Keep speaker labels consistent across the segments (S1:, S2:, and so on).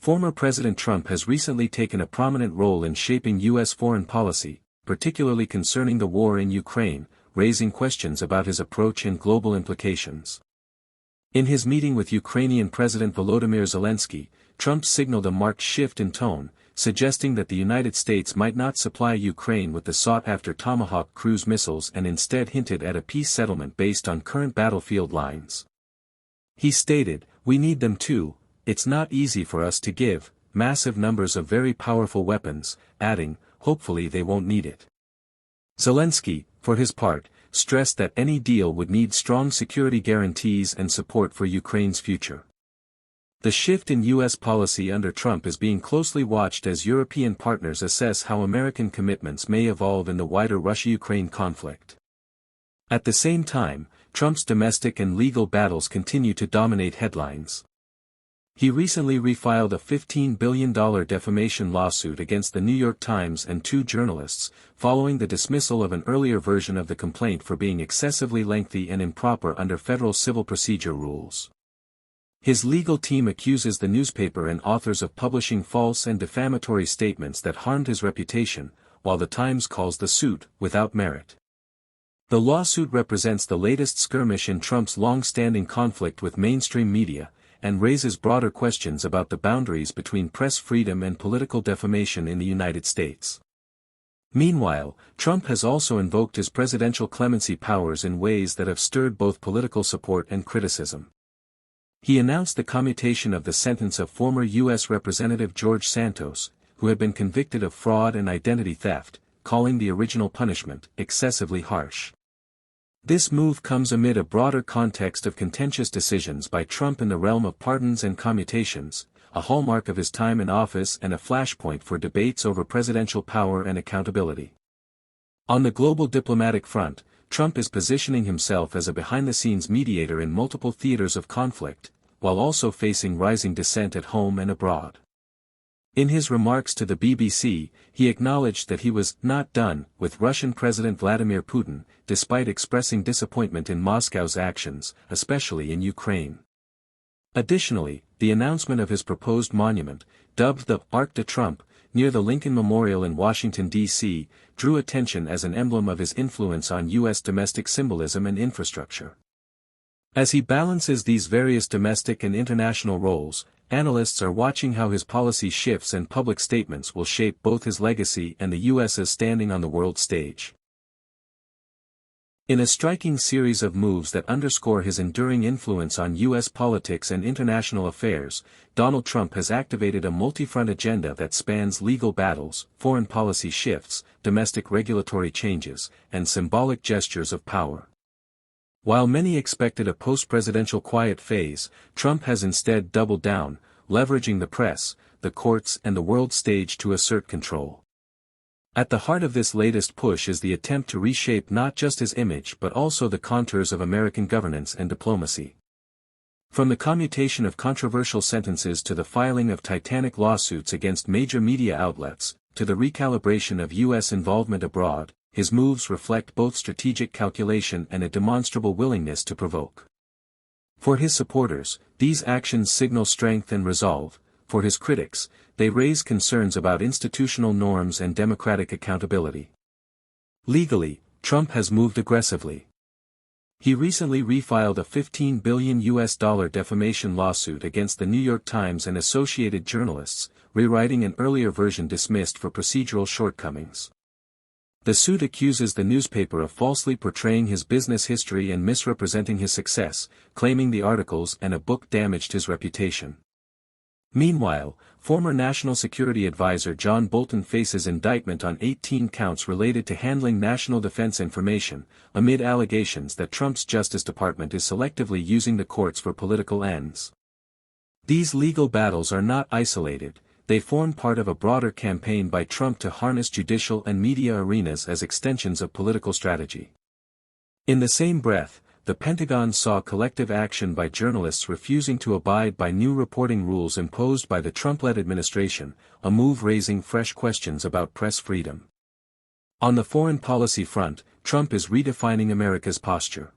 S1: Former President Trump has recently taken a prominent role in shaping U.S. foreign policy, particularly concerning the war in Ukraine, raising questions about his approach and global implications. In his meeting with Ukrainian President Volodymyr Zelensky, Trump signaled a marked shift in tone, suggesting that the United States might not supply Ukraine with the sought-after Tomahawk cruise missiles and instead hinted at a peace settlement based on current battlefield lines. He stated, "We need them too, it's not easy for us to give massive numbers of very powerful weapons," adding, "Hopefully they won't need it." Zelensky, for his part, stressed that any deal would need strong security guarantees and support for Ukraine's future. The shift in U.S. policy under Trump is being closely watched as European partners assess how American commitments may evolve in the wider Russia-Ukraine conflict. At the same time, Trump's domestic and legal battles continue to dominate headlines. He recently refiled a $15 billion defamation lawsuit against the New York Times and two journalists, following the dismissal of an earlier version of the complaint for being excessively lengthy and improper under federal civil procedure rules. His legal team accuses the newspaper and authors of publishing false and defamatory statements that harmed his reputation, while the Times calls the suit without merit. The lawsuit represents the latest skirmish in Trump's long-standing conflict with mainstream media, and raises broader questions about the boundaries between press freedom and political defamation in the United States. Meanwhile, Trump has also invoked his presidential clemency powers in ways that have stirred both political support and criticism. He announced the commutation of the sentence of former U.S. Representative George Santos, who had been convicted of fraud and identity theft, calling the original punishment excessively harsh. This move comes amid a broader context of contentious decisions by Trump in the realm of pardons and commutations, a hallmark of his time in office and a flashpoint for debates over presidential power and accountability. On the global diplomatic front, Trump is positioning himself as a behind-the-scenes mediator in multiple theaters of conflict, while also facing rising dissent at home and abroad. In his remarks to the BBC, he acknowledged that he was not done with Russian President Vladimir Putin, despite expressing disappointment in Moscow's actions, especially in Ukraine. Additionally, the announcement of his proposed monument, dubbed the Arc de Trump, near the Lincoln Memorial in Washington, D.C., drew attention as an emblem of his influence on U.S. domestic symbolism and infrastructure. As he balances these various domestic and international roles, analysts are watching how his policy shifts and public statements will shape both his legacy and the U.S.'s standing on the world stage. In a striking series of moves that underscore his enduring influence on U.S. politics and international affairs, Donald Trump has activated a multi-front agenda that spans legal battles, foreign policy shifts, domestic regulatory changes, and symbolic gestures of power. While many expected a post-presidential quiet phase, Trump has instead doubled down, leveraging the press, the courts and the world stage to assert control. At the heart of this latest push is the attempt to reshape not just his image but also the contours of American governance and diplomacy. From the commutation of controversial sentences to the filing of titanic lawsuits against major media outlets, to the recalibration of U.S. involvement abroad, his moves reflect both strategic calculation and a demonstrable willingness to provoke. For his supporters, these actions signal strength and resolve. For his critics, they raise concerns about institutional norms and democratic accountability. Legally, Trump has moved aggressively. He recently refiled a $15 billion defamation lawsuit against the New York Times and associated journalists, rewriting an earlier version dismissed for procedural shortcomings. The suit accuses the newspaper of falsely portraying his business history and misrepresenting his success, claiming the articles and a book damaged his reputation. Meanwhile, former National Security Advisor John Bolton faces indictment on 18 counts related to handling national defense information, amid allegations that Trump's Justice Department is selectively using the courts for political ends. These legal battles are not isolated, they form part of a broader campaign by Trump to harness judicial and media arenas as extensions of political strategy. In the same breath, the Pentagon saw collective action by journalists refusing to abide by new reporting rules imposed by the Trump-led administration, a move raising fresh questions about press freedom. On the foreign policy front, Trump is redefining America's posture.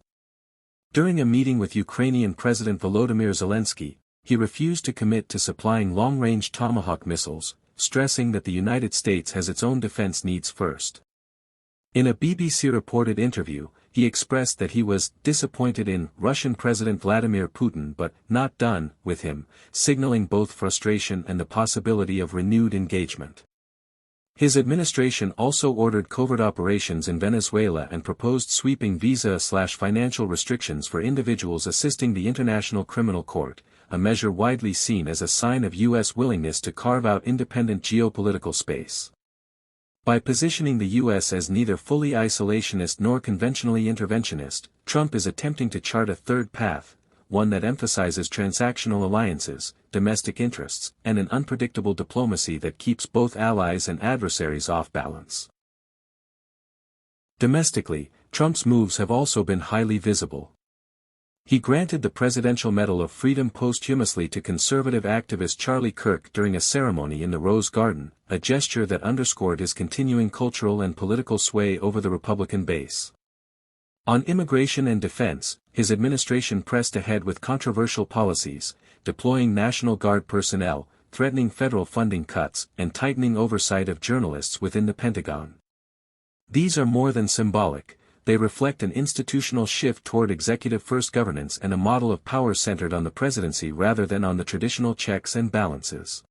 S1: During a meeting with Ukrainian President Volodymyr Zelensky, he refused to commit to supplying long-range Tomahawk missiles, stressing that the United States has its own defense needs first. In a BBC-reported interview, he expressed that he was disappointed in Russian President Vladimir Putin but not done with him, signaling both frustration and the possibility of renewed engagement. His administration also ordered covert operations in Venezuela and proposed sweeping visa/financial restrictions for individuals assisting the International Criminal Court, a measure widely seen as a sign of U.S. willingness to carve out independent geopolitical space. By positioning the U.S. as neither fully isolationist nor conventionally interventionist, Trump is attempting to chart a third path, one that emphasizes transactional alliances, domestic interests, and an unpredictable diplomacy that keeps both allies and adversaries off balance. Domestically, Trump's moves have also been highly visible. He granted the Presidential Medal of Freedom posthumously to conservative activist Charlie Kirk during a ceremony in the Rose Garden, a gesture that underscored his continuing cultural and political sway over the Republican base. On immigration and defense, his administration pressed ahead with controversial policies, deploying National Guard personnel, threatening federal funding cuts, and tightening oversight of journalists within the Pentagon. These are more than symbolic. They reflect an institutional shift toward executive-first governance and a model of power centered on the presidency rather than on the traditional checks and balances.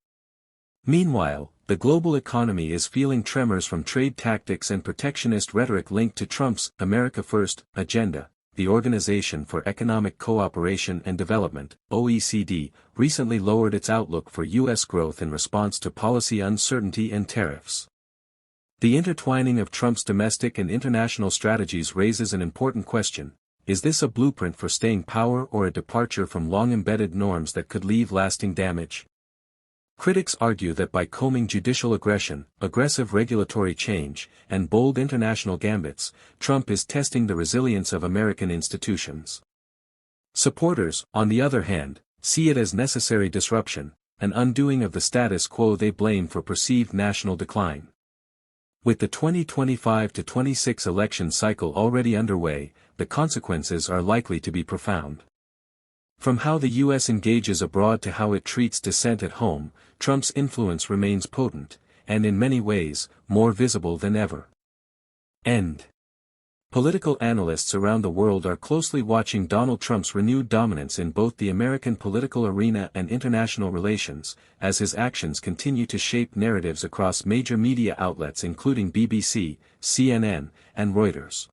S1: Meanwhile, the global economy is feeling tremors from trade tactics and protectionist rhetoric linked to Trump's America First agenda. The Organization for Economic Cooperation and Development, OECD, recently lowered its outlook for U.S. growth in response to policy uncertainty and tariffs. The intertwining of Trump's domestic and international strategies raises an important question: is this a blueprint for staying power or a departure from long-embedded norms that could leave lasting damage? Critics argue that by combing judicial aggression, aggressive regulatory change, and bold international gambits, Trump is testing the resilience of American institutions. Supporters, on the other hand, see it as necessary disruption, an undoing of the status quo they blame for perceived national decline. With the 2025-26 election cycle already underway, the consequences are likely to be profound. From how the U.S. engages abroad to how it treats dissent at home, Trump's influence remains potent, and in many ways, more visible than ever. Political analysts around the world are closely watching Donald Trump's renewed dominance in both the American political arena and international relations, as his actions continue to shape narratives across major media outlets including BBC, CNN, and Reuters.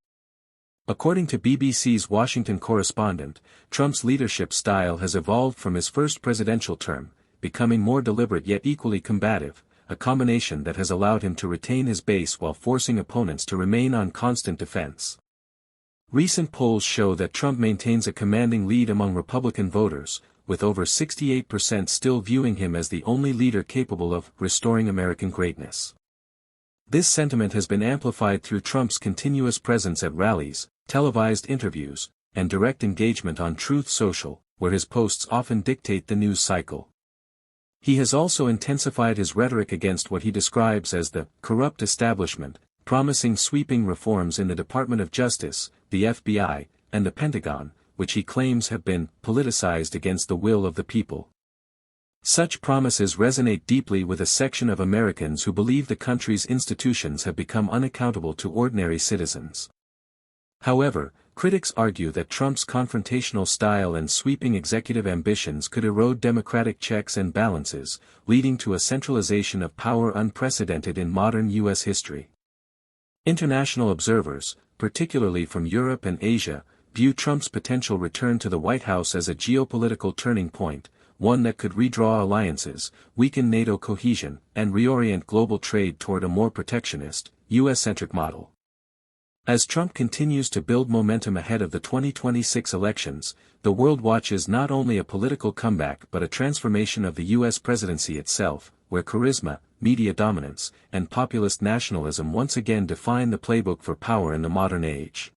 S1: According to BBC's Washington correspondent, Trump's leadership style has evolved from his first presidential term, becoming more deliberate yet equally combative, a combination that has allowed him to retain his base while forcing opponents to remain on constant defense. Recent polls show that Trump maintains a commanding lead among Republican voters, with over 68% still viewing him as the only leader capable of restoring American greatness. This sentiment has been amplified through Trump's continuous presence at rallies, televised interviews, and direct engagement on Truth Social, where his posts often dictate the news cycle. He has also intensified his rhetoric against what he describes as the corrupt establishment, promising sweeping reforms in the Department of Justice, the FBI, and the Pentagon, which he claims have been politicized against the will of the people. Such promises resonate deeply with a section of Americans who believe the country's institutions have become unaccountable to ordinary citizens. However, critics argue that Trump's confrontational style and sweeping executive ambitions could erode democratic checks and balances, leading to a centralization of power unprecedented in modern U.S. history. International observers, particularly from Europe and Asia, view Trump's potential return to the White House as a geopolitical turning point, one that could redraw alliances, weaken NATO cohesion, and reorient global trade toward a more protectionist, U.S.-centric model. As Trump continues to build momentum ahead of the 2026 elections, the world watches not only a political comeback but a transformation of the U.S. presidency itself, where charisma, media dominance, and populist nationalism once again define the playbook for power in the modern age.